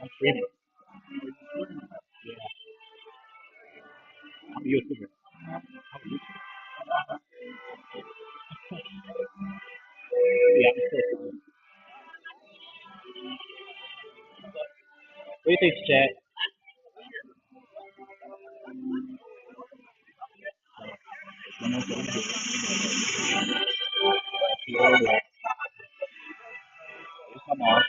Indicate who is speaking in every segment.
Speaker 1: I'm streaming. I'm a YouTuber. Yeah, I'm still streaming. What do you think, chat? Come on.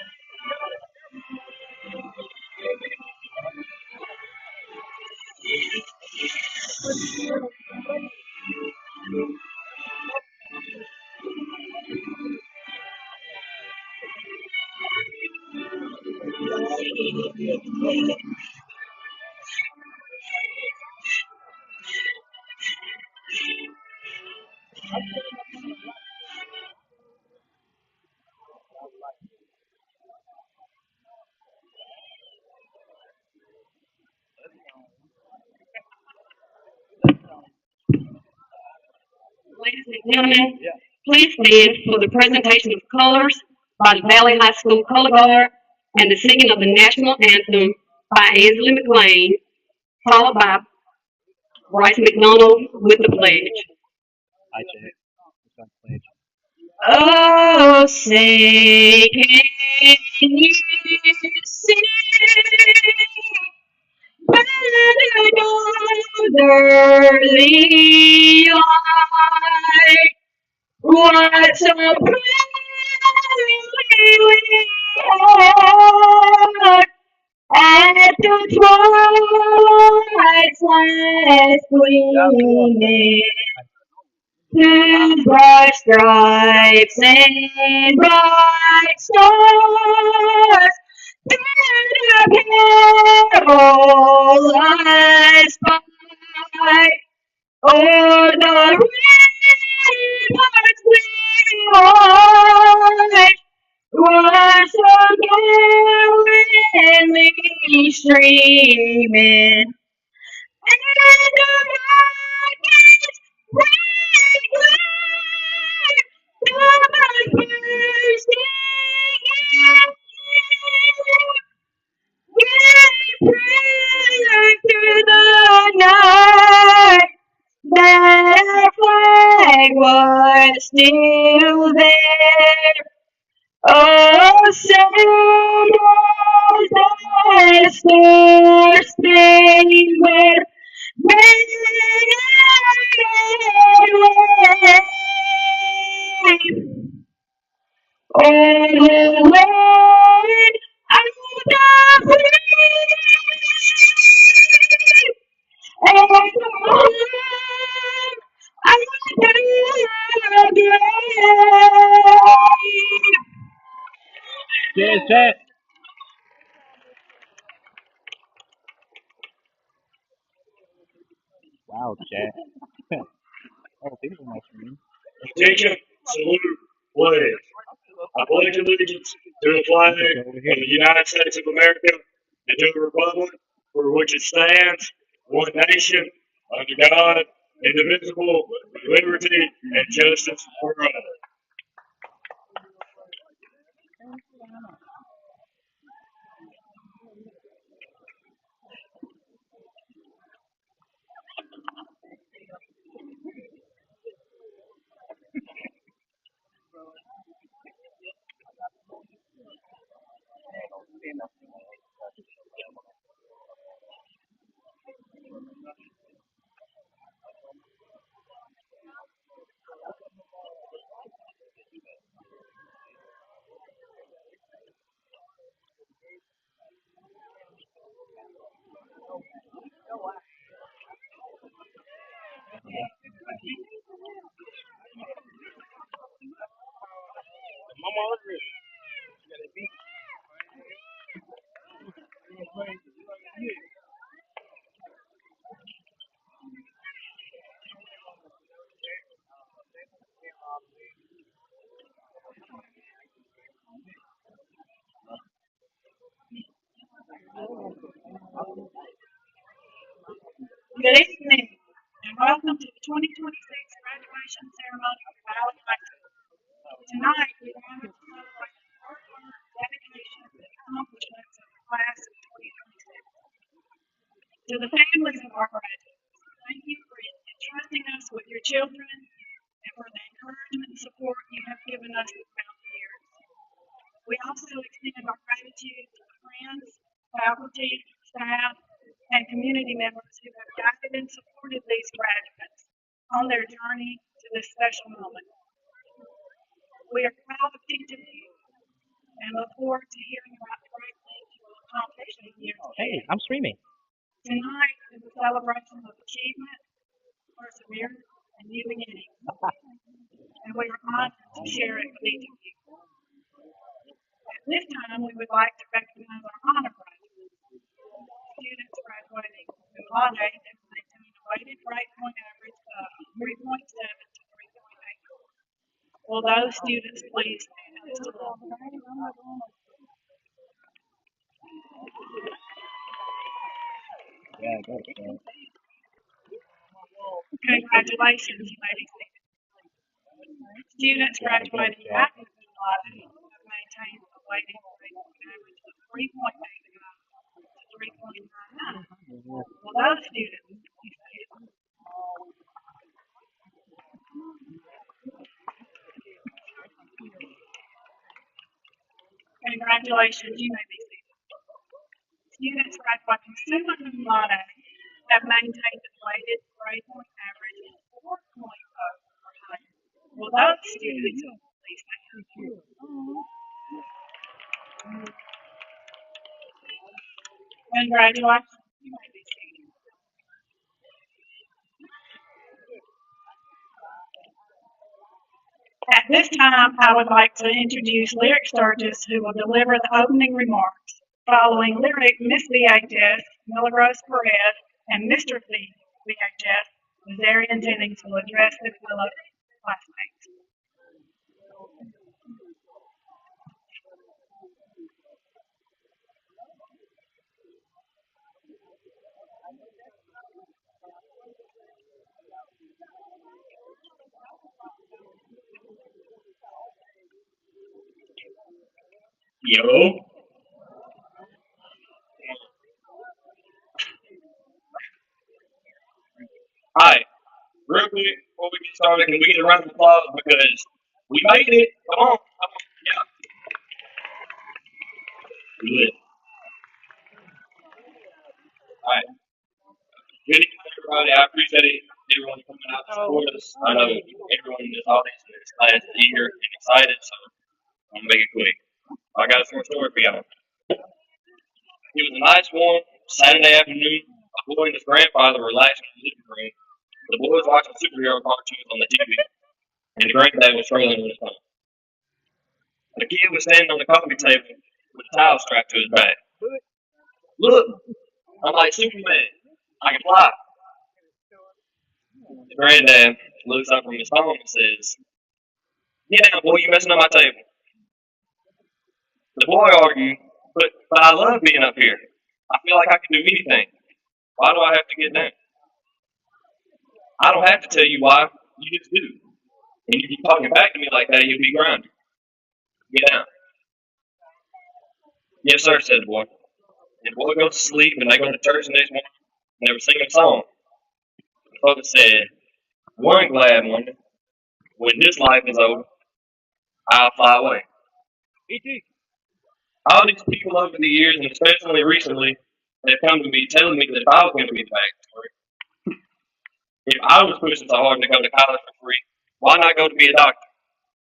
Speaker 2: Ladies and gentlemen, please stand for the presentation of colors by the Valley High School Color Guard and the singing of the national anthem by Ansley McLean, followed by Bryce McDonald with the pledge.
Speaker 1: Hi, chat. It's on stage.
Speaker 2: Oh, say can you see by northerly light what a praise we had at the twilight's last gleaming? Two bright stripes and bright stars, and a perilous fight, o'er the ramparts we watched, was so gallantly streaming, and the rockets red glare, the bursting gave prayer through the night that our flag was still there. Oh, sailors that star-spangled banner wave on the land of the free and the home of the brave.
Speaker 1: Chat, chat. Wow, chat. Oh, people on my screen.
Speaker 3: Attention, salute, pledge. I pledge allegiance to the flag
Speaker 1: This is over
Speaker 3: of
Speaker 1: here.
Speaker 3: the United States of America and to the republic for which it stands, one nation, under God, indivisible, with liberty and justice for all.
Speaker 2: Good evening, and welcome to the 2026 graduation ceremony of Valley High School. Tonight, we are honored to celebrate the hard work, dedication, and accomplishments of the class of 2026. To the families of our graduates, thank you for entrusting us with your children and for the encouragement and support you have given us throughout the years. We also extend our gratitude to the friends, faculty, staff, and community members who have guided and supported these graduates on their journey to this special moment. We are proud of each of you and look forward to hearing about the great things you will accomplish in the years ahead.
Speaker 1: Hey, I'm streaming.
Speaker 2: Tonight is a celebration of achievement, perseverance, and new beginnings, and we are honored to share it with each of you. At this time, we would like to recognize our honor graduates, students graduating in Law Day that maintain a weighted grade point average of 3.7 to 3.8. Will those students please stand at this time?
Speaker 1: Yeah, I got it.
Speaker 2: Congratulations, you may be seated. Students graduating after the Law Day have maintained a weighted grade point average of 3.85 to 3.99. Will those students please stand? Congratulations, you may be seated. Students graduating sooner than Law Day have maintained a weighted grade point average of 4.0 or higher. Will those students please stand? Congratulations, you may be seated. At this time, I would like to introduce Lyric Sturgis, who will deliver the opening remarks. Following Lyric, Miss VHS, Milagros Perez, and Mr. VHS, Nazarian Jennings will address the fellow classmates.
Speaker 3: Yo. Hi. Real quick, before we get started, can we get a round of applause because we made it? Come on. Yeah. Good. All right. Good evening, everybody. I appreciate it. Everyone coming out to support us. I know everyone in this audience in this class is eager and excited, so I'm gonna make it quick. I got a short story for y'all. It was a nice warm Saturday afternoon. A boy and his grandfather were relaxing in the living room. The boy was watching superhero cartoons on the TV, and the granddad was trailing on his phone. The kid was standing on the coffee table with a towel strapped to his back. Look, I'm like Superman. I can fly. The granddad looks up from his phone and says, "Get down, boy, you messing up my table." The boy argued, but I love being up here. I feel like I can do anything. Why do I have to get down? I don't have to tell you why. You just do. And if you talking back to me like that, you'll be grounded. Get down. Yes, sir, said the boy. And the boy goes to sleep, and they go to church the next morning, and they were singing a song. The father said, "One glad morning, when this life is over, I'll fly away." All these people over the years, and especially recently, have come to me telling me that if I was going to be the backstory, if I was pushing so hard to go to college for free, why not go to be a doctor?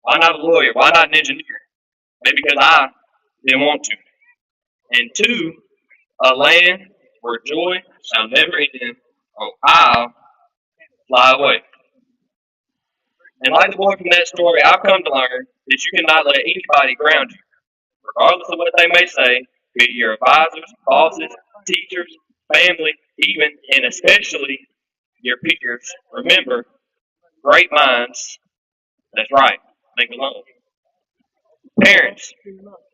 Speaker 3: Why not a lawyer? Why not an engineer? Maybe because I didn't want to. And two, a land where joy shall never end. Oh, I'll fly away. And like the boy from that story, I've come to learn that you cannot let anybody ground you, regardless of what they may say, be it your advisors, bosses, teachers, family, even and especially your peers. Remember, great minds, that's right, think alone. Parents,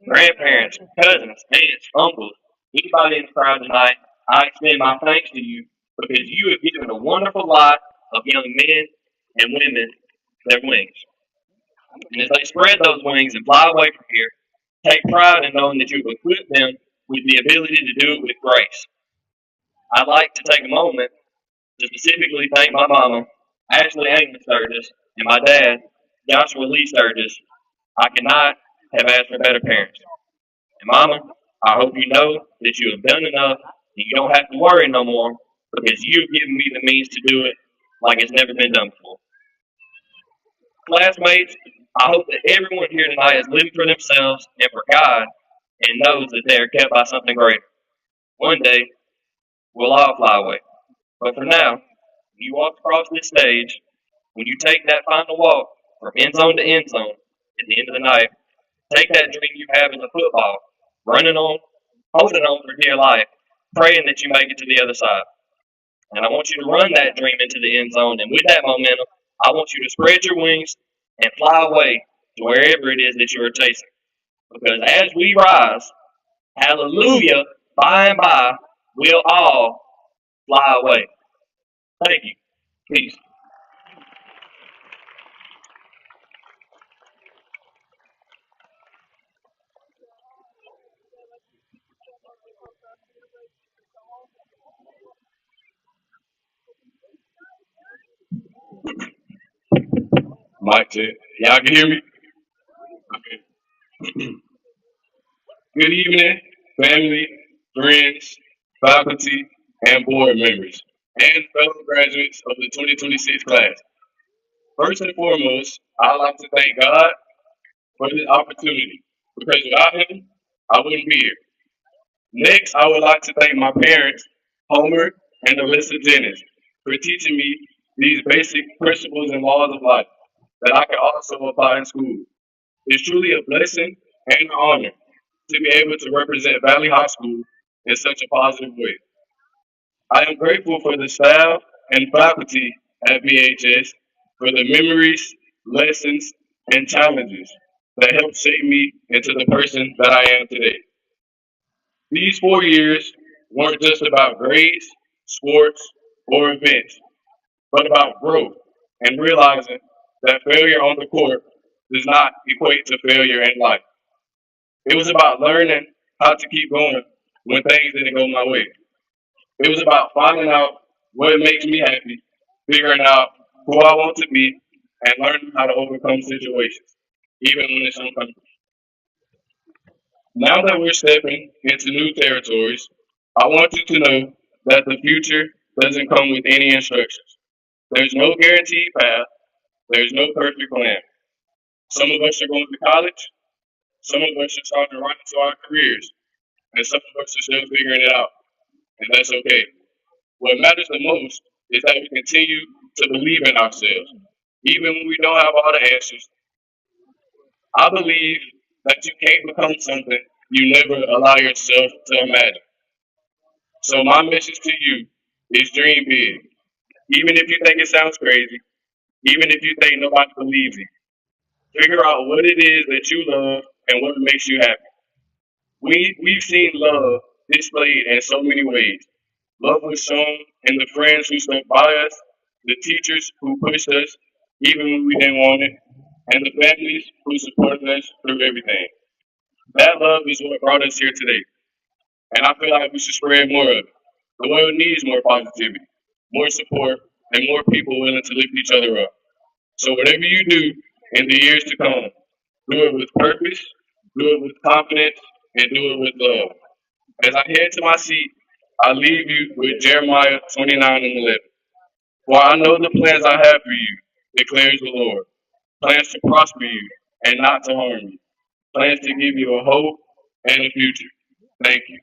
Speaker 3: grandparents, cousins, aunts, uncles, anybody in the crowd tonight, I extend my thanks to you because you have given a wonderful life of young men and women their wings. And as they spread those wings and fly away from here, take pride in knowing that you've equipped them with the ability to do it with grace. I'd like to take a moment to specifically thank my mama, Ashley Agnes Sturgis, and my dad, Joshua Lee Sturgis. I cannot have asked for better parents. And Mama, I hope you know that you have done enough and you don't have to worry no more because you've given me the means to do it like it's never been done before. Classmates, I hope that everyone here tonight is living for themselves and for God and knows that they are kept by something greater. One day, we'll all fly away. But for now, when you walk across this stage, when you take that final walk from end zone to end zone at the end of the night, take that dream you have as a football, running on, holding on for dear life, praying that you make it to the other side. And I want you to run that dream into the end zone. And with that momentum, I want you to spread your wings and fly away to wherever it is that you are chasing. Because as we rise, hallelujah, by and by, we'll all fly away. Thank you. Peace.
Speaker 4: Mic check. Y'all can hear me? Okay. Good evening, family, friends, faculty, and board members, and fellow graduates of the 2026 class. First and foremost, I'd like to thank God for this opportunity because without Him, I wouldn't be here. Next, I would like to thank my parents, Homer and Alyssa Jennings, for teaching me these basic principles and laws of life that I can also apply in school. It's truly a blessing and an honor to be able to represent Valley High School in such a positive way. I am grateful for the staff and faculty at VHS for the memories, lessons, and challenges that helped shape me into the person that I am today. These 4 years weren't just about grades, sports, or events, but about growth and realizing that failure on the court does not equate to failure in life. It was about learning how to keep going when things didn't go my way. It was about finding out what makes me happy, figuring out who I want to be, and learning how to overcome situations, even when it's uncomfortable. Now that we're stepping into new territories, I want you to know that the future doesn't come with any instructions. There's no guaranteed path, there's no perfect plan. Some of us are going to college, some of us are starting to run into our careers, and some of us are still figuring it out, and that's okay. What matters the most is that we continue to believe in ourselves, even when we don't have all the answers. I believe that you can't become something you never allow yourself to imagine. So my message to you is dream big. Even if you think it sounds crazy, even if you think nobody believes you, figure out what it is that you love and what makes you happy. We've seen love displayed in so many ways. Love was shown in the friends who stuck by us, the teachers who pushed us even when we didn't want it, and the families who supported us through everything. That love is what brought us here today, and I feel like we should spread more of it. The world needs more positivity, more support, and more people willing to lift each other up. So whatever you do in the years to come, do it with purpose, do it with confidence, and do it with love. As I head to my seat, I leave you with Jeremiah 29 and 11. For I know the plans I have for you, declares the Lord. Plans to prosper you and not to harm you. Plans to give you a hope and a future. Thank you.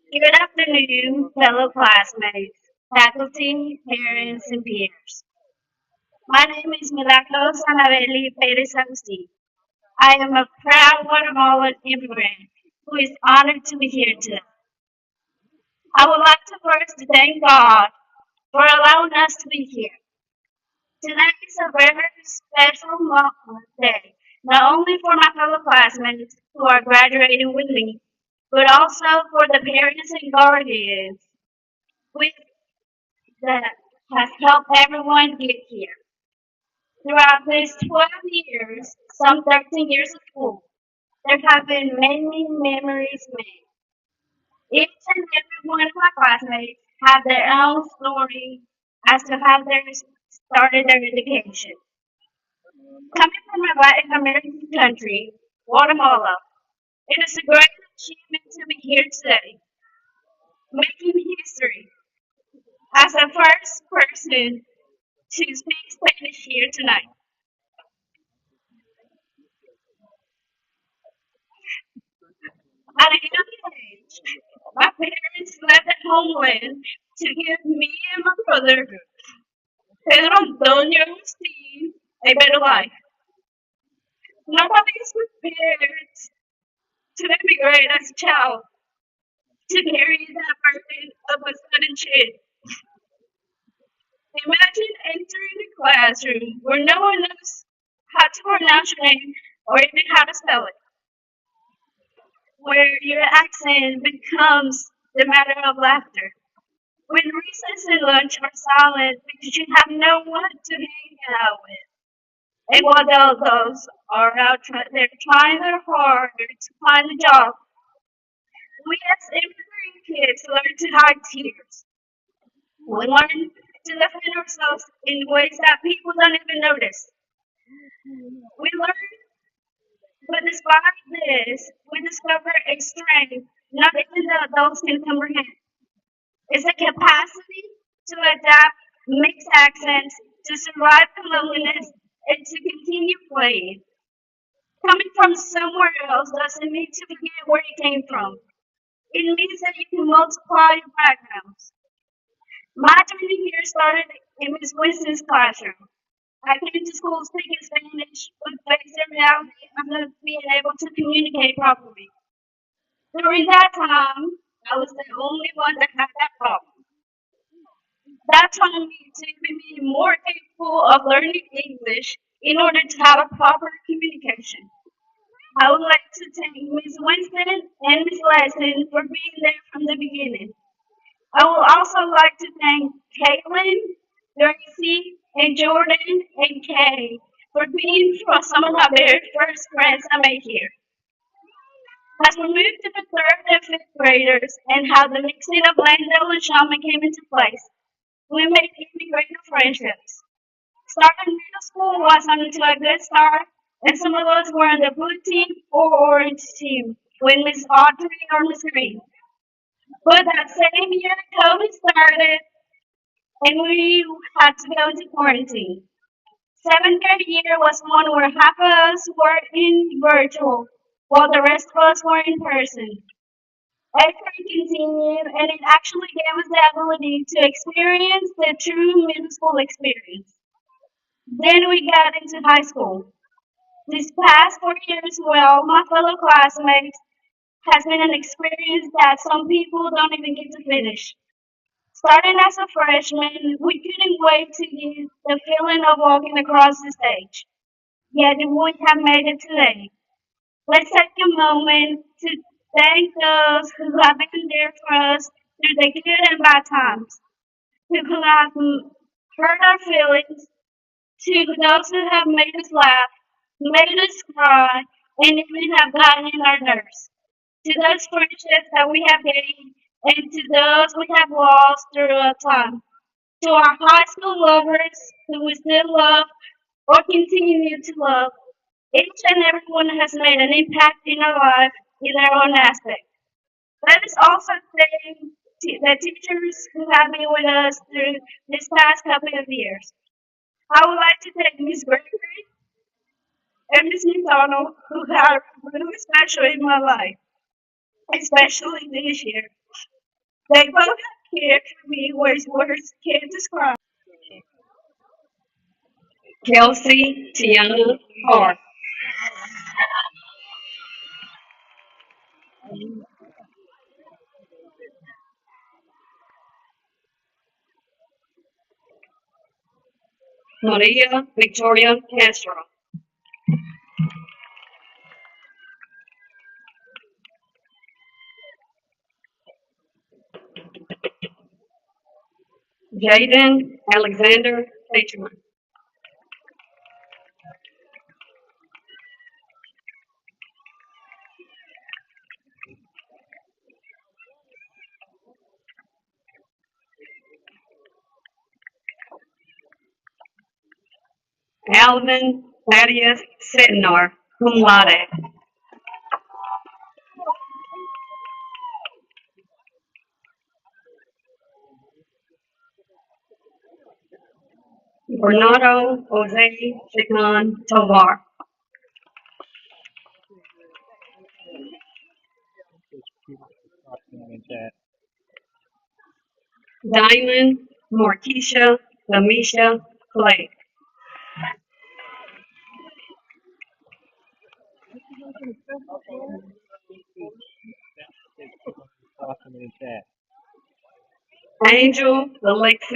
Speaker 5: Good afternoon, fellow classmates, faculty, parents, and peers. My name is Milagros Anabeli Perez Agustin. I am a proud Guatemalan immigrant who is honored to be here today. I would like to first thank God for allowing us to be here. Today is a very special day, not only for my fellow classmates who are graduating with me, but also for the parents and guardians with that has helped everyone get here. Throughout these 12 years, some 13 years of school, there have been many memories made. Each and every one of my classmates have their own story as to how they started their education. Coming from a Latin American country, Guatemala, it is a great achievement to be here today, making history as the first person to speak Spanish here tonight. At a young age, my parents left the homeland to give me and my brother, Pedro Antonio Agustin, a better life. Nobody is prepared to immigrate as a child, to carry that burden of a sudden change. Imagine entering a classroom where no one knows how to pronounce your name or even how to spell it, where your accent becomes the matter of laughter. When recess and lunch are silent because you have no one to hang out with. And while those are they're trying their hard to find a job, we as immigrant kids learn to hide tears. We learn to defend ourselves in ways that people don't even notice. We learn, but despite this, we discover a strength not even the adults can comprehend. It's a capacity to adapt mixed accents, to survive the loneliness, and to continue playing. Coming from somewhere else doesn't mean to forget where you came from. It means that you can multiply your backgrounds. My journey here started in Miss Winston's classroom. I came to school speaking Spanish, but faced the reality of not being able to communicate properly. During that time, I was the only one that had that problem. That taught me to be more capable of learning English in order to have a proper communication. I would like to thank Ms. Winston and Ms. Lesson for being there from the beginning. I would also like to thank Caitlin, Gracie, and Jordan and Kay for being some of my very first friends I made here. As we moved to the third and fifth graders and how the mixing of Landale and Shaman came into place, we made even greater friendships. Starting middle school wasn't to a good start, and some of us were in the blue team or orange team with Miss Audrey or Miss Green. But that same year, COVID started, and we had to go into quarantine. Seventh grade year was one where half of us were in virtual, while the rest of us were in person. Eighth grade continued, and it actually gave us the ability to experience the true middle school experience. Then we got into high school. These past 4 years, well, my fellow classmates, has been an experience that some people don't even get to finish. Starting as a freshman, we couldn't wait to get the feeling of walking across the stage. Yet we have made it today. Let's take a moment to thank those who have been there for us through the good and bad times, who have hurt our feelings, to those who have made us laugh, made us cry, and even have gotten in our nerves. To those friendships that we have gained, and to those we have lost through time. To our high school lovers who we still love or continue to love, each and every one has made an impact in our life in their own aspect. Let us also thank the teachers who have been with us through this past couple of years. I would like to thank Ms. Gregory and Ms. McDonald, who are really special in my life, especially this year. They both cared for me words can't describe.
Speaker 2: Kelsey Tiana Hart. Maria Victoria Castro. Jaden Alexander Patriman. Alvin Thaddeus Setinar, cum laude. Bernardo Jose Chacon Tovar.
Speaker 1: Talking in chat.
Speaker 2: Diamond Marquisha Lamisha Clay.
Speaker 1: Talking in chat.
Speaker 2: Angel Alexis